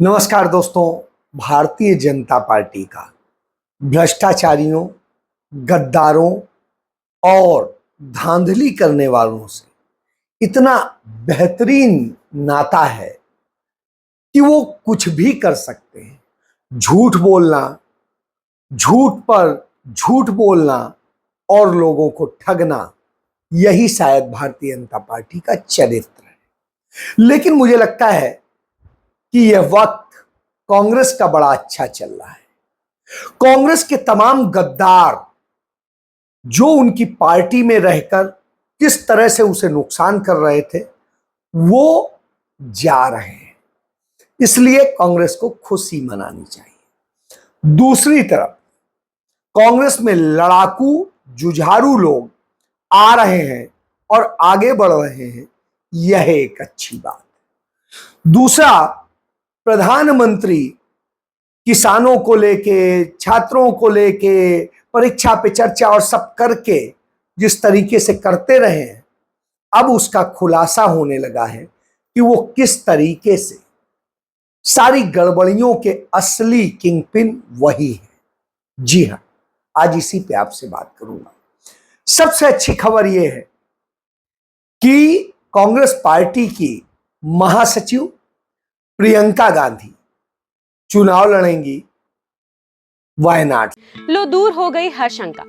नमस्कार दोस्तों। भारतीय जनता पार्टी का भ्रष्टाचारियों, गद्दारों और धांधली करने वालों से इतना बेहतरीन नाता है कि वो कुछ भी कर सकते हैं। झूठ बोलना, झूठ पर झूठ बोलना और लोगों को ठगना, यही शायद भारतीय जनता पार्टी का चरित्र है। लेकिन मुझे लगता है कि यह वक्त कांग्रेस का बड़ा अच्छा चल रहा है। कांग्रेस के तमाम गद्दार जो उनकी पार्टी में रहकर किस तरह से उसे नुकसान कर रहे थे, वो जा रहे हैं। इसलिए कांग्रेस को खुशी मनानी चाहिए। दूसरी तरफ कांग्रेस में लड़ाकू, जुझारू लोग आ रहे हैं और आगे बढ़ रहे हैं, यह एक अच्छी बात है। दूसरा, प्रधानमंत्री किसानों को लेके, छात्रों को लेके, परीक्षा पे चर्चा और सब करके जिस तरीके से करते रहे हैं, अब उसका खुलासा होने लगा है कि वो किस तरीके से सारी गड़बड़ियों के असली किंगपिन वही है। जी हां, आज इसी पे आपसे बात करूंगा। सबसे अच्छी खबर यह है कि कांग्रेस पार्टी की महासचिव प्रियंका गांधी चुनाव लड़ेंगी वायनाड। लो दूर हो गई हर शंका,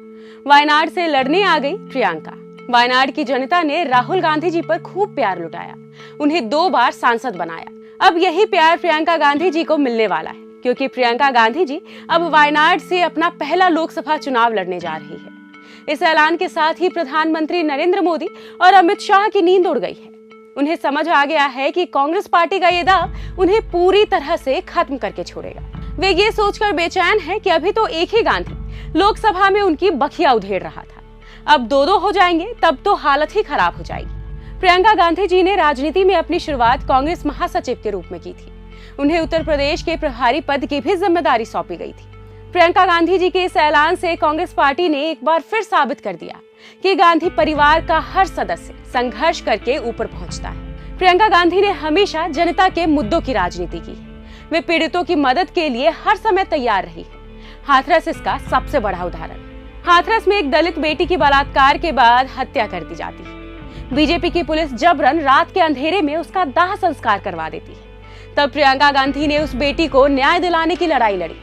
वायनाड से लड़ने आ गई प्रियंका। वायनाड की जनता ने राहुल गांधी जी पर खूब प्यार लुटाया, उन्हें 2 बार सांसद बनाया। अब यही प्यार प्रियंका गांधी जी को मिलने वाला है, क्योंकि प्रियंका गांधी जी अब वायनाड से अपना पहला लोकसभा चुनाव लड़ने जा रही है। इस ऐलान के साथ ही प्रधानमंत्री नरेंद्र मोदी और अमित शाह की नींद उड़ गई है। उन्हें समझ आ गया है कि कांग्रेस पार्टी का ये दाव उन्हें पूरी तरह से खत्म करके छोड़ेगा। वे ये सोचकर बेचैन हैं कि अभी तो एक ही गांधी लोकसभा में उनकी बखिया उधेड़ रहा था, अब 2-2 हो जाएंगे तब तो हालत ही खराब हो जाएगी। प्रियंका गांधी जी ने राजनीति में अपनी शुरुआत कांग्रेस महासचिव के रूप में की थी। उन्हें उत्तर प्रदेश के प्रभारी पद की भी जिम्मेदारी सौंपी गई थी। प्रियंका गांधी जी के इस ऐलान से कांग्रेस पार्टी ने एक बार फिर साबित कर दिया कि गांधी परिवार का हर सदस्य संघर्ष करके ऊपर पहुंचता है। प्रियंका गांधी ने हमेशा जनता के मुद्दों की राजनीति की है। वे पीड़ितों की मदद के लिए हर समय तैयार रही है। हाथरस इसका सबसे बड़ा उदाहरण। हाथरस में एक दलित बेटी की बलात्कार के बाद हत्या कर दी जाती है। बीजेपी की पुलिस जबरन रात के अंधेरे में उसका दाह संस्कार करवा देती है। तब प्रियंका गांधी ने उस बेटी को न्याय दिलाने की लड़ाई लड़ी।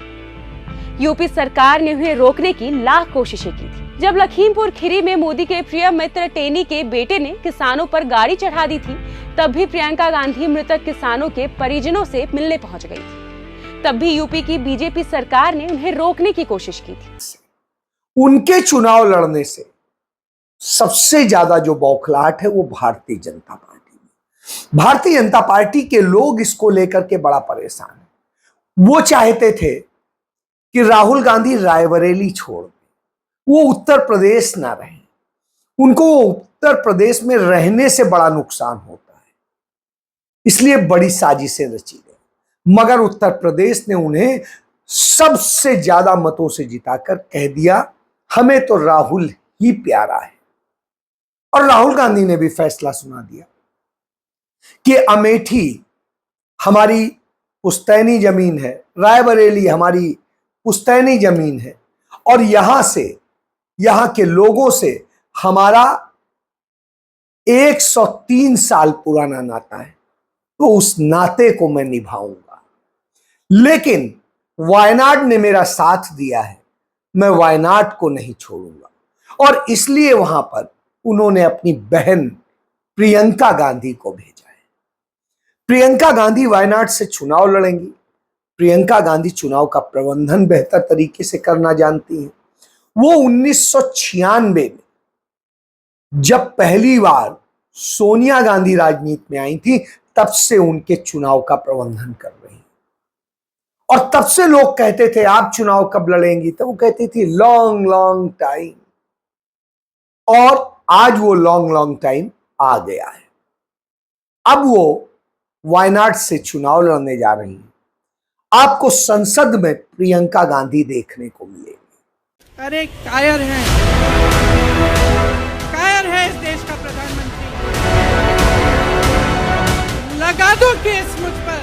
यूपी सरकार ने उन्हें रोकने की लाख कोशिशें की थी। जब लखीमपुर खीरी में मोदी के प्रिय मित्र टेनी के बेटे ने किसानों पर गाड़ी चढ़ा दी थी, तब भी प्रियंका गांधी मृतक किसानों के परिजनों से मिलने पहुंच गई थी। तब भी यूपी की बीजेपी सरकार ने उन्हें रोकने की कोशिश की थी। उनके चुनाव लड़ने से सबसे ज्यादा जो बौखलाहट है वो भारतीय जनता पार्टी में। भारतीय जनता पार्टी के लोग इसको लेकर के बड़ा परेशान है। वो चाहते थे कि राहुल गांधी रायबरेली छोड़ दें, वो उत्तर प्रदेश ना रहे। उनको उत्तर प्रदेश में रहने से बड़ा नुकसान होता है, इसलिए बड़ी साजिशें रची गई। मगर उत्तर प्रदेश ने उन्हें सबसे ज्यादा मतों से जिताकर कह दिया, हमें तो राहुल ही प्यारा है। और राहुल गांधी ने भी फैसला सुना दिया कि अमेठी हमारी पुश्तैनी जमीन है, रायबरेली हमारी पुश्तैनी जमीन है और यहां के लोगों से हमारा 103 साल पुराना नाता है, तो उस नाते को मैं निभाऊंगा। लेकिन वायनाड ने मेरा साथ दिया है, मैं वायनाड को नहीं छोड़ूंगा। और इसलिए वहां पर उन्होंने अपनी बहन प्रियंका गांधी को भेजा है। प्रियंका गांधी वायनाड से चुनाव लड़ेंगी। प्रियंका गांधी चुनाव का प्रबंधन बेहतर तरीके से करना जानती हैं। वो 1996 में जब पहली बार सोनिया गांधी राजनीति में आई थी, तब से उनके चुनाव का प्रबंधन कर रही हैं। और तब से लोग कहते थे आप चुनाव कब लड़ेंगी, तो वो कहती थी लॉन्ग लॉन्ग टाइम। और आज वो लॉन्ग लॉन्ग टाइम आ गया है। अब वो वायनाड से चुनाव लड़ने जा रही हैं। आपको संसद में प्रियंका गांधी देखने को मिलेगी। अरे कायर है इस देश का प्रधानमंत्री। लगा दो केस मुझ पर।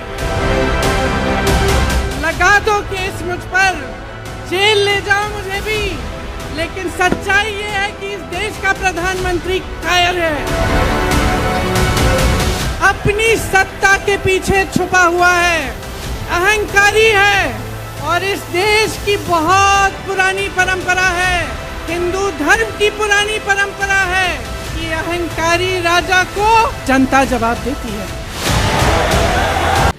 जेल ले जाओ मुझे भी, लेकिन सच्चाई ये है कि इस देश का प्रधानमंत्री कायर है, अपनी सत्ता के पीछे छुपा हुआ है, अहंकारी है। और इस देश की बहुत पुरानी परंपरा है, हिंदू धर्म की पुरानी परंपरा है कि अहंकारी राजा को जनता जवाब देती है।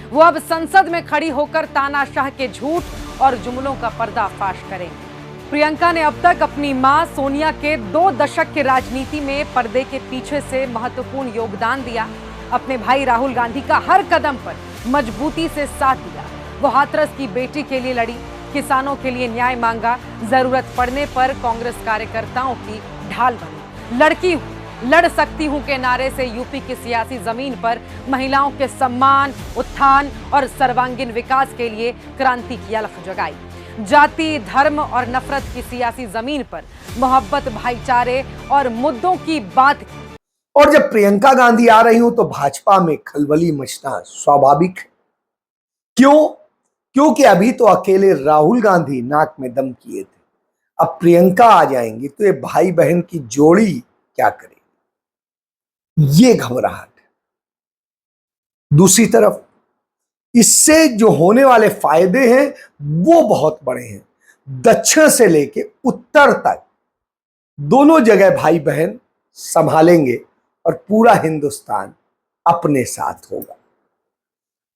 वो अब संसद में खड़ी होकर तानाशाह के झूठ और जुमलों का पर्दाफाश करेंगे। प्रियंका ने अब तक अपनी मां सोनिया के 2 दशक की राजनीति में पर्दे के पीछे से महत्वपूर्ण योगदान दिया। अपने भाई राहुल गांधी का हर कदम पर मजबूती से साथ दिया। वो हाथरस की बेटी के लिए लड़ी, किसानों के लिए न्याय मांगा, जरूरत पड़ने पर कांग्रेस कार्यकर्ताओं की ढाल बनी। लड़की हूं, लड़ सकती हूं के नारे से यूपी की सियासी जमीन पर महिलाओं के सम्मान, उत्थान और सर्वांगीण विकास के लिए क्रांति की अलख जगाई। जाति, धर्म और नफरत की सियासी जमीन पर मोहब्बत, भाईचारे और मुद्दों की बात की। और जब प्रियंका गांधी आ रही हूं तो भाजपा में खलबली मचना स्वाभाविक है। क्यों? क्योंकि अभी तो अकेले राहुल गांधी नाक में दम किए थे, अब प्रियंका आ जाएंगी तो ये भाई बहन की जोड़ी क्या करेगी, ये घबराहट है। दूसरी तरफ इससे जो होने वाले फायदे हैं वो बहुत बड़े हैं। दक्षिण से लेके उत्तर तक दोनों जगह भाई बहन संभालेंगे और पूरा हिंदुस्तान अपने साथ होगा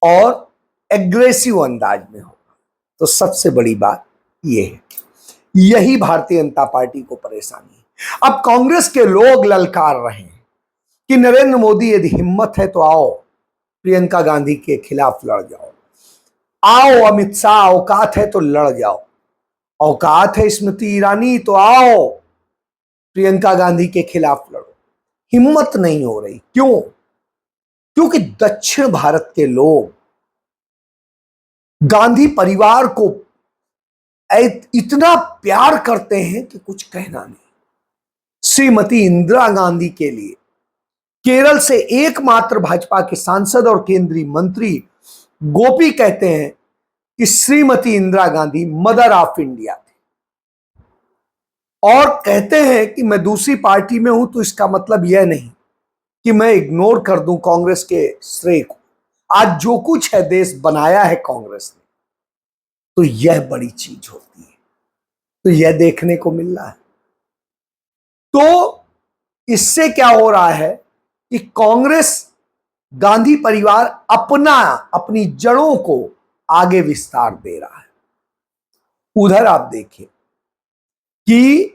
और एग्रेसिव अंदाज में होगा। तो सबसे बड़ी बात यह है, यही भारतीय जनता पार्टी को परेशानी है। अब कांग्रेस के लोग ललकार रहे हैं कि नरेंद्र मोदी यदि हिम्मत है तो आओ प्रियंका गांधी के खिलाफ लड़ जाओ, आओ अमित शाह औकात है तो लड़ जाओ, औकात है स्मृति ईरानी तो आओ प्रियंका गांधी के खिलाफ लड़ो। हिम्मत नहीं हो रही। क्यों? क्योंकि दक्षिण भारत के लोग गांधी परिवार को इतना प्यार करते हैं कि कुछ कहना नहीं। श्रीमती इंदिरा गांधी के लिए केरल से एकमात्र भाजपा के सांसद और केंद्रीय मंत्री गोपी कहते हैं कि Shrimati Indira Gandhi mother of India थी, और कहते हैं कि मैं दूसरी पार्टी में हूं तो इसका मतलब यह नहीं कि मैं इग्नोर कर दूं कांग्रेस के श्रेय को। आज जो कुछ है देश बनाया है कांग्रेस ने, तो यह बड़ी चीज होती है। तो यह देखने को मिल रहा है। तो इससे क्या हो रहा है कि कांग्रेस गांधी परिवार अपनी जड़ों को आगे विस्तार दे रहा है। उधर आप देखिए कि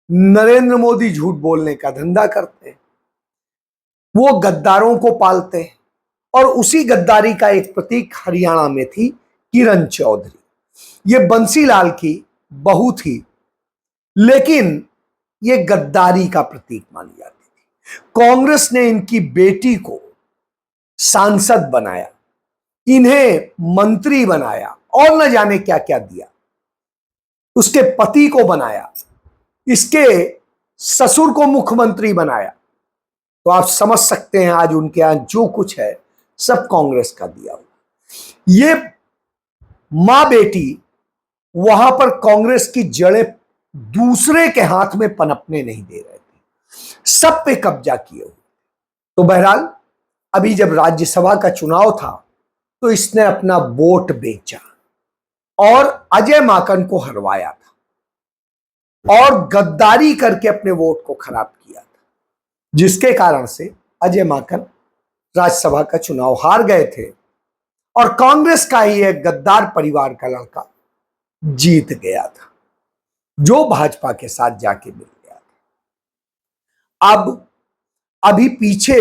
नरेंद्र मोदी झूठ बोलने का धंधा करते हैं, वो गद्दारों को पालते हैं, और उसी गद्दारी का एक प्रतीक हरियाणा में थी किरण चौधरी। ये बंसीलाल की बहू थी, लेकिन ये गद्दारी का प्रतीक मानी जाती थी। कांग्रेस ने इनकी बेटी को सांसद बनाया, इन्हें मंत्री बनाया और न जाने क्या क्या दिया, उसके पति को बनाया, इसके ससुर को मुख्यमंत्री बनाया। तो आप समझ सकते हैं आज उनके यहां जो कुछ है सब कांग्रेस का दिया हुआ। ये मां बेटी वहां पर कांग्रेस की जड़ें दूसरे के हाथ में पनपने नहीं दे रहे थे, सब पे कब्जा किए हुए। तो बहरहाल अभी जब राज्यसभा का चुनाव था तो इसने अपना वोट बेचा और अजय माकन को हरवाया था और गद्दारी करके अपने वोट को खराब किया था, जिसके कारण से अजय माकन राज्यसभा का चुनाव हार गए थे और कांग्रेस का ही एक गद्दार परिवार का लड़का जीत गया था, जो भाजपा के साथ जाके मिल गया था। अब अभी पीछे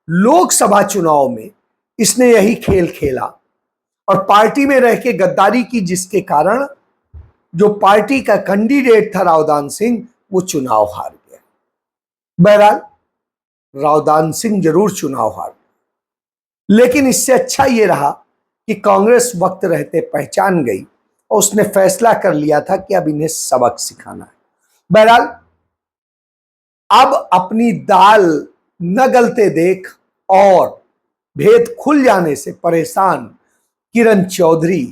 लोकसभा चुनाव में इसने यही खेल खेला और पार्टी में रह के गद्दारी की, जिसके कारण जो पार्टी का कैंडिडेट था रावदान सिंह, वो चुनाव हार गया। बहरहाल रावदान सिंह जरूर चुनाव हार गए, लेकिन इससे अच्छा ये रहा कि कांग्रेस वक्त रहते पहचान गई और उसने फैसला कर लिया था कि अब इन्हें सबक सिखाना है। बहरहाल अब अपनी दाल न गलते देख और भेद खुल जाने से परेशान किरण चौधरी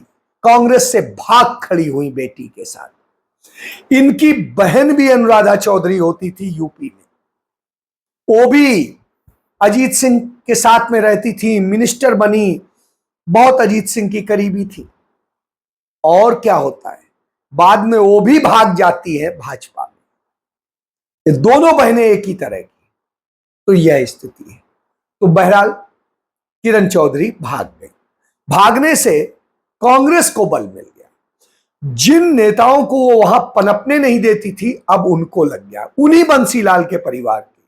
कांग्रेस से भाग खड़ी हुई बेटी के साथ। इनकी बहन भी अनुराधा चौधरी होती थी यूपी में, वो भी अजीत सिंह के साथ में रहती थी, मिनिस्टर बनी, बहुत अजीत सिंह की करीबी थी। और क्या होता है, बाद में वो भी भाग जाती है भाजपा में। ये दोनों बहनें एक ही तरह की, तो यह स्थिति है। तो बहरहाल किरण चौधरी भाग गई। भागने से कांग्रेस को बल मिल गया। जिन नेताओं को वो वहां पनपने नहीं देती थी, अब उनको लग गया, उन्हीं बंसीलाल के परिवार के,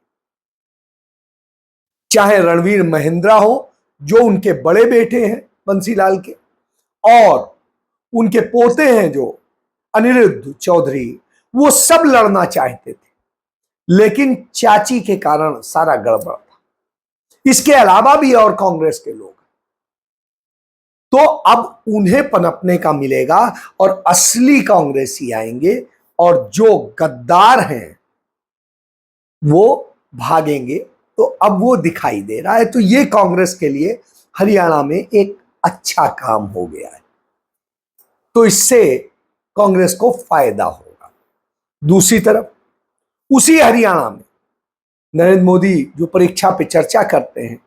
चाहे रणवीर महिंद्रा हो जो उनके बड़े बेटे हैं बंसीलाल के, और उनके पोते हैं जो अनिरुद्ध चौधरी, वो सब लड़ना चाहते थे, लेकिन चाची के कारण सारा गड़बड़ था। इसके अलावा भी और कांग्रेस के लोग, तो अब उन्हें पनपने का मिलेगा और असली कांग्रेसी आएंगे, और जो गद्दार हैं वो भागेंगे। तो अब वो दिखाई दे रहा है। तो ये कांग्रेस के लिए हरियाणा में एक अच्छा काम हो गया है, तो इससे कांग्रेस को फायदा होगा। दूसरी तरफ उसी हरियाणा में नरेंद्र मोदी जो परीक्षा पे चर्चा करते हैं,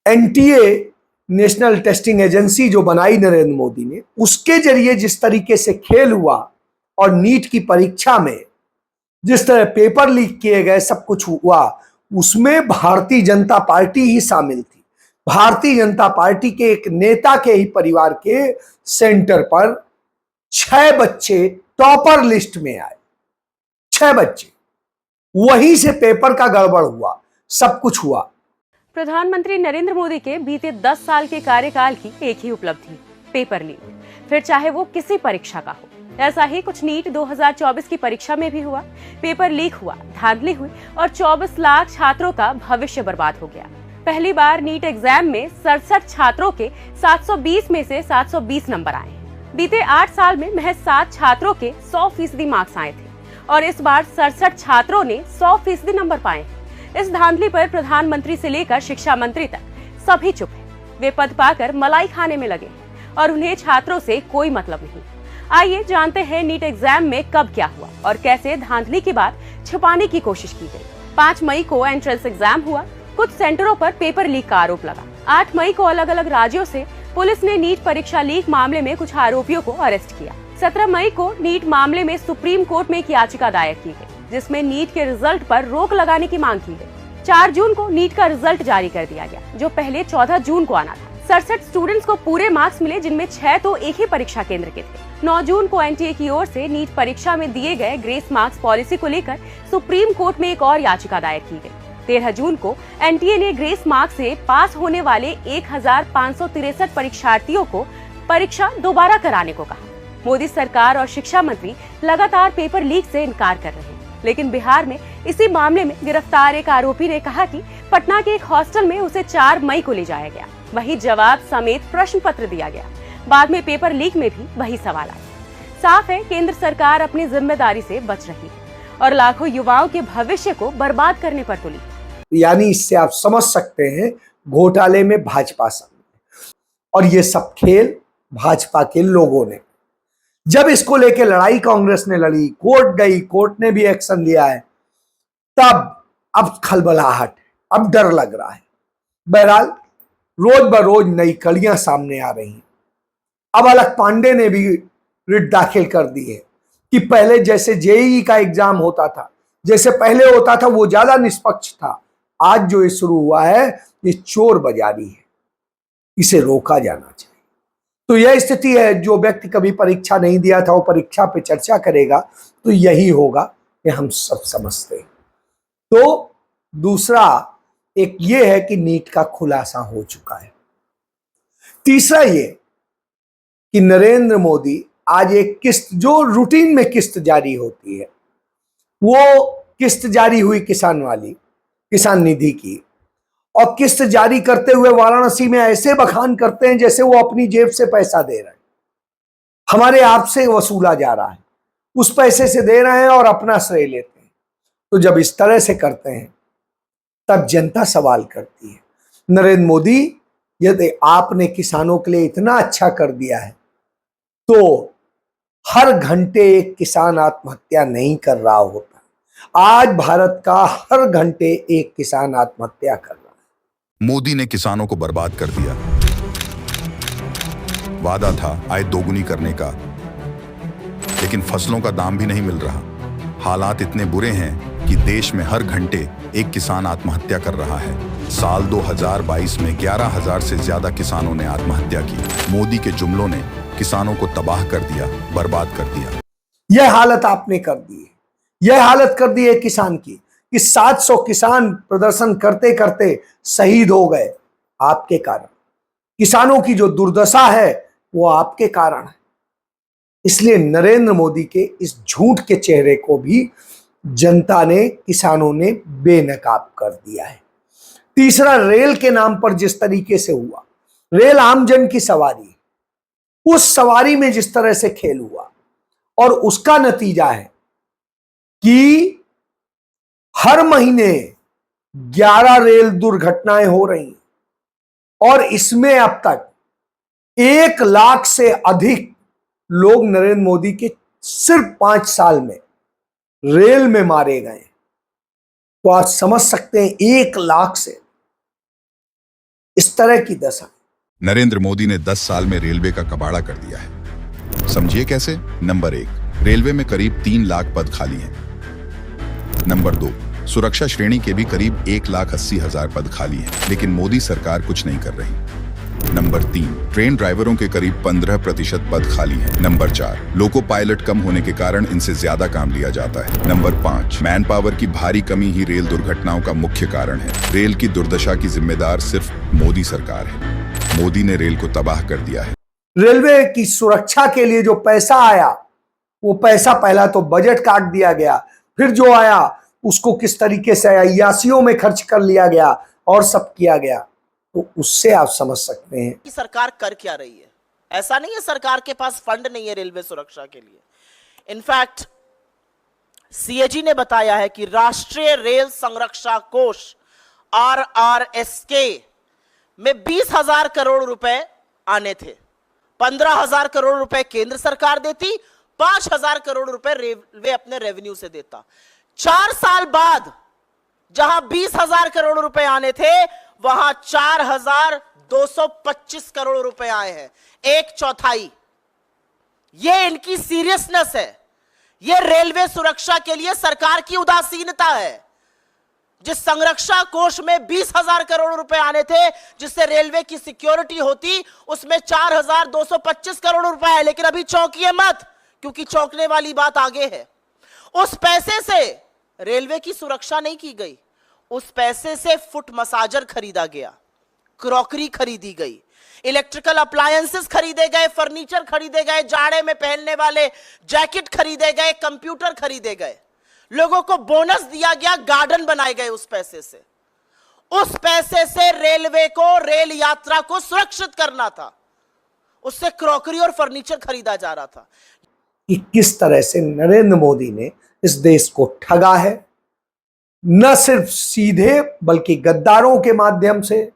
एनटीए नेशनल टेस्टिंग एजेंसी जो बनाई नरेंद्र मोदी ने, उसके जरिए जिस तरीके से खेल हुआ और नीट की परीक्षा में जिस तरह पेपर लीक किए गए, सब कुछ हुआ, उसमें भारतीय जनता पार्टी ही शामिल थी। भारतीय जनता पार्टी के एक नेता के ही परिवार के सेंटर पर 6 बच्चे टॉपर लिस्ट में आए, 6 बच्चे। वहीं से पेपर का गड़बड़ हुआ, सब कुछ हुआ। प्रधानमंत्री नरेंद्र मोदी के बीते 10 साल के कार्यकाल की एक ही उपलब्धि, पेपर लीक, फिर चाहे वो किसी परीक्षा का हो। ऐसा ही कुछ नीट 2024 की परीक्षा में भी हुआ। पेपर लीक हुआ, धांधली हुई और 24 लाख छात्रों का भविष्य बर्बाद हो गया। पहली बार नीट एग्जाम में 67 छात्रों के 720 में से 720 नंबर आए। बीते 8 साल में महज 7 छात्रों के 100% मार्क्स आए थे, और इस बार 67 छात्रों ने 100% नंबर पाए। इस धांधली पर प्रधानमंत्री से लेकर शिक्षा मंत्री तक सभी चुप हैं। वे पद पाकर मलाई खाने में लगे और उन्हें छात्रों से कोई मतलब नहीं। आइए जानते हैं नीट एग्जाम में कब क्या हुआ और कैसे धांधली के बाद छुपाने की कोशिश की गई। 5 मई को एंट्रेंस एग्जाम हुआ। कुछ सेंटरों पर पेपर लीक का आरोप लगा। 8 मई को अलग अलग राज्यों से पुलिस ने नीट परीक्षा लीक मामले में कुछ आरोपियों को अरेस्ट किया। 17 मई को नीट मामले में सुप्रीम कोर्ट में एक याचिका दायर की गई, जिसमें नीट के रिजल्ट पर रोक लगाने की मांग की गई। 4 जून को नीट का रिजल्ट जारी कर दिया गया, जो पहले 14 जून को आना था। 67 स्टूडेंट्स को पूरे मार्क्स मिले, जिनमें 6 तो एक ही परीक्षा केंद्र के थे। 9 जून को एनटीए की ओर से नीट परीक्षा में दिए गए ग्रेस मार्क्स पॉलिसी को लेकर सुप्रीम कोर्ट में एक और याचिका दायर की गई। 13 जून को एनटीए ने ग्रेस मार्क्स से पास होने वाले 1563 परीक्षार्थियों को परीक्षा दोबारा कराने को कहा। मोदी सरकार और शिक्षा मंत्री लगातार पेपर लीक से इनकार कर रहे हैं, लेकिन बिहार में इसी मामले में गिरफ्तार एक आरोपी ने कहा कि पटना के एक हॉस्टल में उसे 4 मई को ले जाया गया। वही जवाब समेत प्रश्न पत्र दिया गया। बाद में पेपर लीक में भी वही सवाल आए। साफ है, केंद्र सरकार अपनी जिम्मेदारी से बच रही है और लाखों युवाओं के भविष्य को बर्बाद करने पर तुली। यानी इससे आप समझ सकते हैं घोटाले में भाजपा शामिल, और ये सब खेल भाजपा के लोगों ने। जब इसको लेके लड़ाई कांग्रेस ने लड़ी, कोर्ट गई, कोर्ट ने भी एक्शन लिया है, तब अब खलबलाहट, अब डर लग रहा है। बहरहाल रोज बरोज नई कड़ियां सामने आ रही हैं। अब अलख पांडे ने भी रिट दाखिल कर दी है कि पहले जैसे जेईई का एग्जाम होता था, जैसे पहले होता था, वो ज्यादा निष्पक्ष था। आज जो ये शुरू हुआ है, ये चोर बाजारी है, इसे रोका जाना चाहिए। तो यह स्थिति है। जो व्यक्ति कभी परीक्षा नहीं दिया था वो परीक्षा पे चर्चा करेगा, तो यही होगा, ये हम सब समझते हैं। तो दूसरा एक ये है कि नीट का खुलासा हो चुका है। तीसरा ये कि नरेंद्र मोदी आज एक किस्त, जो रूटीन में किस्त जारी होती है, वो किस्त जारी हुई किसान वाली, किसान निधि की, और किस्त जारी करते हुए वाराणसी में ऐसे बखान करते हैं जैसे वो अपनी जेब से पैसा दे रहे हैं, हमारे आप से वसूला जा रहा है, उस पैसे से दे रहे हैं और अपना श्रेय लेते हैं। तो जब इस तरह से करते हैं, तब जनता सवाल करती है। नरेंद्र मोदी यदि आपने किसानों के लिए इतना अच्छा कर दिया है तो हर घंटे एक किसान आत्महत्या नहीं कर रहा होता। आज भारत का हर घंटे एक किसान आत्महत्या कर रहा है। मोदी ने किसानों को बर्बाद कर दिया। वादा था आय दोगुनी करने का, लेकिन फसलों का दाम भी नहीं मिल रहा। हालात इतने बुरे हैं कि देश में हर घंटे एक किसान आत्महत्या कर रहा है। साल 2022 में 11,000 से ज्यादा किसानों ने आत्महत्या की। मोदी के जुमलों ने किसानों को तबाह कर दिया, बर्बाद कर दिया। यह हालत आपने कर दी है, यह हालत कर दी है किसान की कि 700 किसान प्रदर्शन करते करते शहीद हो गए आपके कारण। किसानों की जो दुर्दशा है वो आपके कारण है। इसलिए नरेंद्र मोदी के इस झूठ के चेहरे को भी जनता ने, किसानों ने बेनकाब कर दिया है। तीसरा, रेल के नाम पर जिस तरीके से हुआ, रेल आमजन की सवारी, उस सवारी में जिस तरह से खेल हुआ और उसका नतीजा है कि हर महीने 11 रेल दुर्घटनाएं हो रही हैं और इसमें अब तक 1 लाख से अधिक लोग नरेंद्र मोदी के सिर्फ 5 साल में रेल में मारे गए। तो आप समझ सकते हैं 1 लाख से इस तरह की दशा। नरेंद्र मोदी ने 10 साल में रेलवे का कबाड़ा कर दिया है। समझिए कैसे। नंबर 1, रेलवे में करीब 3 लाख पद खाली हैं। नंबर 2, सुरक्षा श्रेणी के भी करीब 1,80,000 पद खाली हैं, लेकिन मोदी सरकार कुछ नहीं कर रही। नंबर 3, ट्रेन ड्राइवरों के करीब 15% पद खाली हैं। नंबर 4, लोको पायलट कम होने के कारण इनसे ज्यादा काम लिया जाता है। नंबर 5, मैन पावर की भारी कमी ही रेल दुर्घटनाओं का मुख्य कारण है। रेल की दुर्दशा की जिम्मेदार सिर्फ मोदी सरकार है। मोदी ने रेल को तबाह कर दिया है। रेलवे की सुरक्षा के लिए जो पैसा आया, वो पैसा पहला तो बजट काट दिया गया, फिर जो आया उसको किस तरीके से अय्यासियों में खर्च कर लिया गया और सब किया गया। तो उससे आप समझ सकते हैं कि सरकार कर क्या रही है। ऐसा नहीं है सरकार के पास फंड नहीं है रेलवे सुरक्षा के लिए। इनफैक्ट सीएजी ने बताया है कि राष्ट्रीय रेल संरक्षा कोष RRSK में 20,000 करोड़ रुपए आने थे। 15,000 करोड़ रुपए केंद्र सरकार देती, 5,000 करोड़ रुपए रेलवे अपने रेवेन्यू से देता। 4 साल बाद जहां 20,000 करोड़ रुपए आने थे, वहां 4,225 करोड़ रुपए आए हैं, 1/4। यह इनकी सीरियसनेस है। यह रेलवे सुरक्षा के लिए सरकार की उदासीनता है। जिस संरक्षा कोष में 20,000 करोड़ रुपए आने थे, जिससे रेलवे की सिक्योरिटी होती, उसमें 4,225 करोड़ रुपए है। लेकिन अभी चौंकिए मत, क्योंकि चौंकने वाली बात आगे है। उस पैसे से रेलवे की सुरक्षा नहीं की गई। उस पैसे से फुट मसाजर खरीदा गया, क्रॉकरी खरीदी गई, इलेक्ट्रिकल अप्लायंसेस खरीदे गए, फर्नीचर खरीदे गए, जाड़े में पहनने वाले जैकेट खरीदे गए, कंप्यूटर खरीदे गए, लोगों को बोनस दिया गया, गार्डन बनाए गए उस पैसे से। उस पैसे से रेलवे को, रेल यात्रा को सुरक्षित करना था। उससे क्रॉकरी और फर्नीचर खरीदा जा रहा था। कि किस तरह से नरेंद्र मोदी ने इस देश को ठगा है, न सिर्फ सीधे बल्कि गद्दारों के माध्यम से,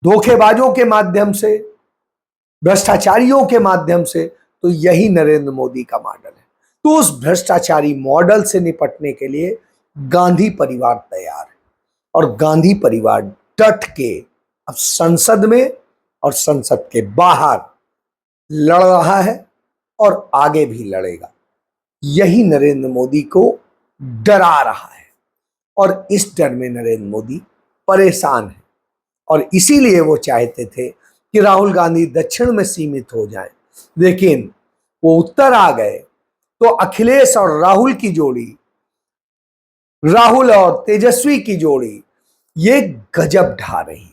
धोखेबाजों के माध्यम से, भ्रष्टाचारियों के माध्यम से। तो यही नरेंद्र मोदी का मॉडल है। तो उस भ्रष्टाचारी मॉडल से निपटने के लिए गांधी परिवार तैयार है और गांधी परिवार डट के अब संसद में और संसद के बाहर लड़ रहा है और आगे भी लड़ेगा। यही नरेंद्र मोदी को डरा रहा है और इस डर में नरेंद्र मोदी परेशान है और इसीलिए वो चाहते थे कि राहुल गांधी दक्षिण में सीमित हो जाएं, लेकिन वो उत्तर आ गए तो अखिलेश और राहुल की जोड़ी, राहुल और तेजस्वी की जोड़ी, ये गजब ढा रही है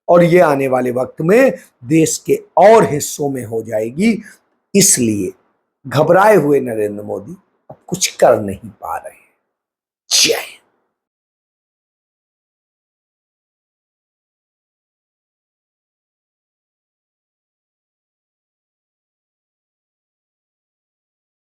और ये आने वाले वक्त में देश के और हिस्सों में हो जाएगी। इसलिए घबराए हुए नरेंद्र मोदी अब कुछ कर नहीं पा रहे हैं। जय